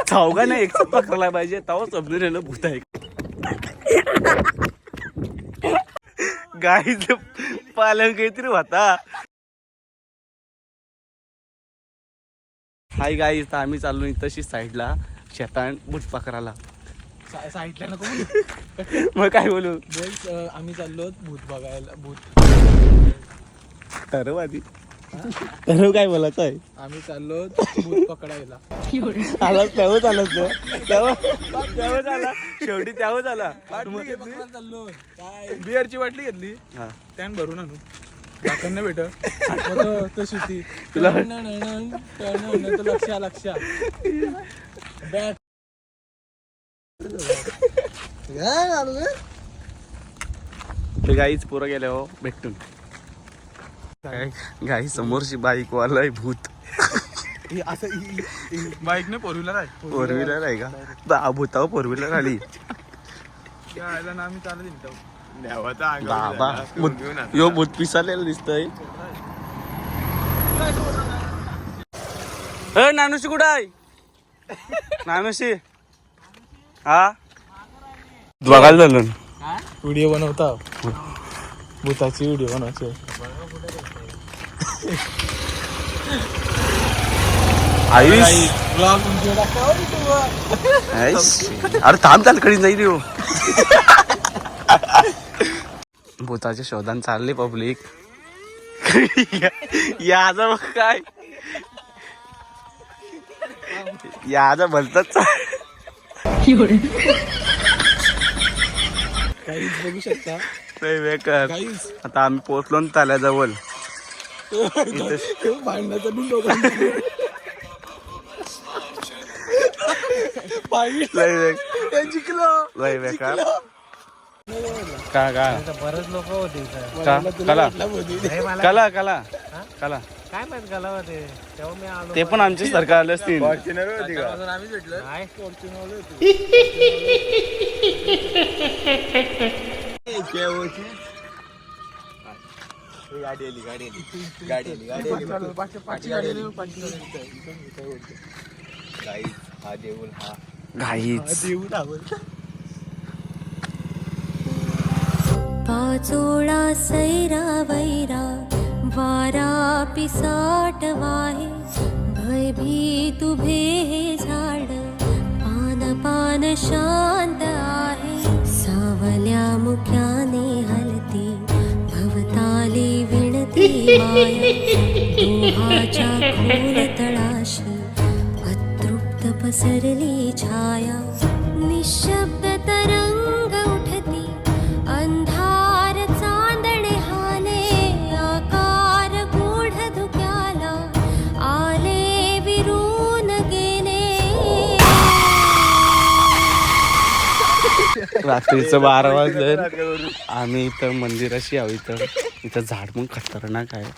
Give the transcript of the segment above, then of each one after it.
चौघा नाही एक पकडायला पाहिजे तेव्हा समजून येणं भूत आहे. गाईच पालन काहीतरी होता. हाय गाईज, तर आम्ही चाललो तशी साईडला शेतान भूत पकडायला. साईडला नको मग काय बोलू. आम्ही चाललो भूत बघायला. भूत ठरव आधी. ठरव काय बोलायचं आहे. आम्ही चाललो भूत पकडायला. आलाच त्यावच आलाच त्यावच आला शेवटी त्यावच आला. चाललो काय बिअरची बाटली घेतली. त्यान भरून आणू दाखवून भेट शेती तुला लक्ष बॅट गाईच पोरं गेले हो भेटून. गाई समोरची बाईक वालाय भूत. असं बाईक ने फोर व्हीलर आहे. फोर व्हीलर आहे का भूतावर फोर व्हीलर आली. आम्ही चालत बाबा यो भूत पिसालेलं दिसतंय. नानूशी कुठं आहे. नानूशी हा बघायला झालं. व्हिडिओ बनवता भूताची व्हिडिओ बनवायची. अरे थांब तालकडे जाईल हो. भूताच्या शोधान चालले पब्लिक. याचा मग काय याचा भलतच. काहीच बघू शकता. बेकार. आता आम्ही पोहोचलो ना ताल्याजवळ. भांडणाचा लय बेकार. का बरेच लोक होते कला कला कला कला काय माहित गाला होते तेव्हा मी आलो. ते पण आमचे सरकार आले असतील. आम्ही भेटलो. पाचोळा सैरा वैरा वारा पिसाट वाहे भयभीत उभे हे झाड पान पान शांत आहे. सावल्या मुख्याने हलती भवताली विणती माया दोहाच्या खोल तळाशी अतृप्त पसरली छाया. निशब्द तरंग उठती अंधार चांदणे हाले आकार गूढ धुक्याला आले विरून गेले. रात्रीचं 12 वाजलं. आम्ही इथं मंदिराशी आहो. इथं झाड मग खतरनाक आहे.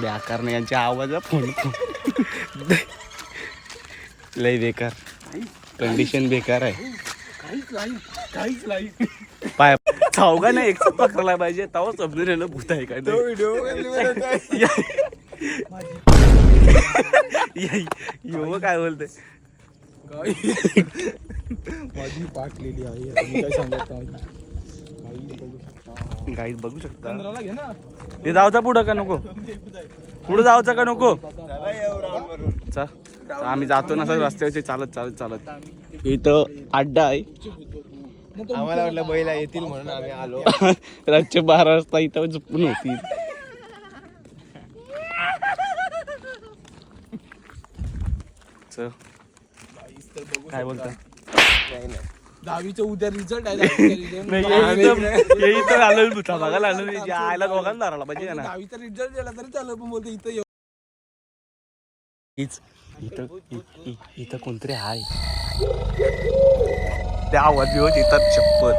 बेकार यांच्या आवाजा फोन लय बेकार. कंडिशन बेकार आहे. पाय चौघा नाही एक पकडायला पाहिजे तेव्हा समजून येणं भूत आहे काय. यो काय बोलते. माझी पाटलेली आहे. काय सांगत गाईड बघू शकता. हे जायचं पुढं का नको. पुढे जायचं का नको. आम्ही जातो ना सर रस्त्यावरचे चालत चालत चालत. इथं अड्डा आहे. आम्हाला वाटलं बैला येतील म्हणून आम्ही आलो. रातचे 12 वाजता इथं झोपून होती. काय बोलता. 10वीचं उद्या रिझल्ट आहे. आलो भूता बघायला आलो. आयला दोघांना धरायला पाहिजे ना. 10वीचा रिझल्ट दिला तरी चालू पण बोलतो इथं इथं कोणतरी आहे. त्या आवाज येऊन येतात. शपथ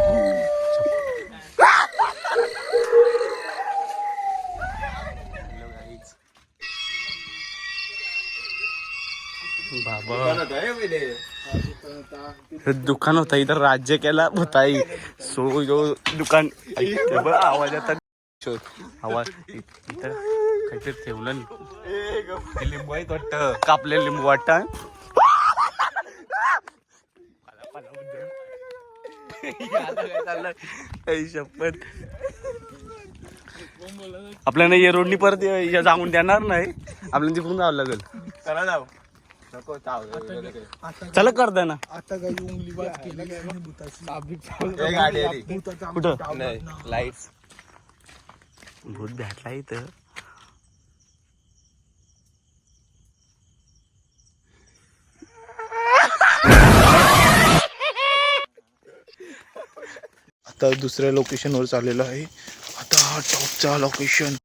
बाबा दुकान होता इथं. राज्य केला होता सो जो दुकान आवाज येतात. आवाज इथं काहीतरी ठेवलं ते लिंबू आहेत वाटतं, कापले लिंबू वाटतं. शपथ आपल्याला ये रोडनी परत जाऊन देणार नाही, आपल्याला तिकडून जावं लागेल. चला जाऊ. चला कर दे ना. आता काही उंगली बात केली कुठं लाईट्स भूत भेटला इथं. आता दुसऱ्या लोकेशनवर चाललेलो आहे. आता हा टॉपचा लोकेशन.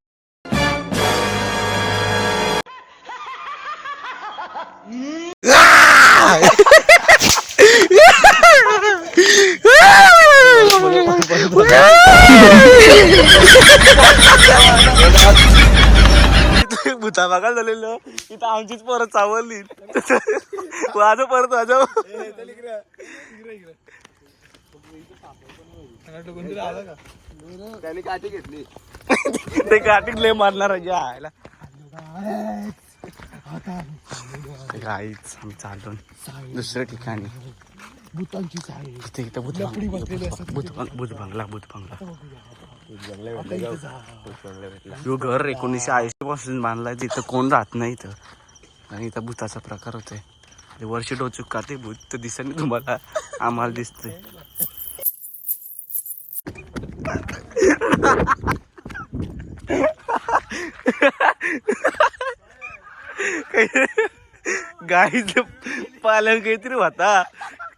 भूता बघायला झालेलं इथं आमचीच परत चावली. माझं परत माझं त्याने काठी घेतली. ते काठी लय मारणार आहे. गाईच आम्ही चाललो दुसऱ्या ठिकाणी. इथे इथं भूत बंगला. जो घर 1980 पासून बांधलाय तिथं कोण राहत नाही इथं, आणि इथं भूताचा प्रकार होतोय. वर्ष डोचूक का ते भूत तर दिसत नाही तुम्हाला, आम्हाला दिसतंय. गाईच पालन काहीतरी होता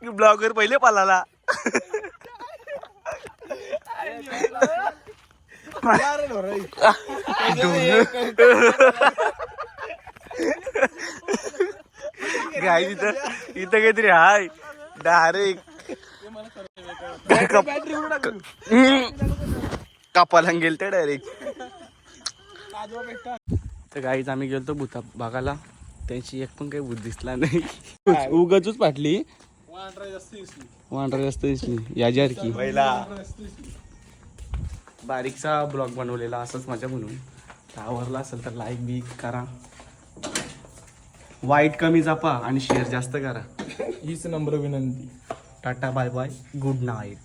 की ब्लॉगर पहिले पालाला. गाई इथं काहीतरी हाय डायरेक्ट कापाला गेल ते डायरेक्ट. तर गाईच आम्ही गेलतो भूता भागाला, त्यांची एक पण काही भूत दिसला नाही. उगाचच पाटली वांडरा जास्त दिसली याच्यासारखी. बारीकचा ब्लॉग बनवलेला असंच माझ्या म्हणून. आवडला असेल तर लाईक बी करा, वाईट कमी जपा आणि शेअर जास्त करा. हीच नम्र विनंती. Tata bye bye, good night.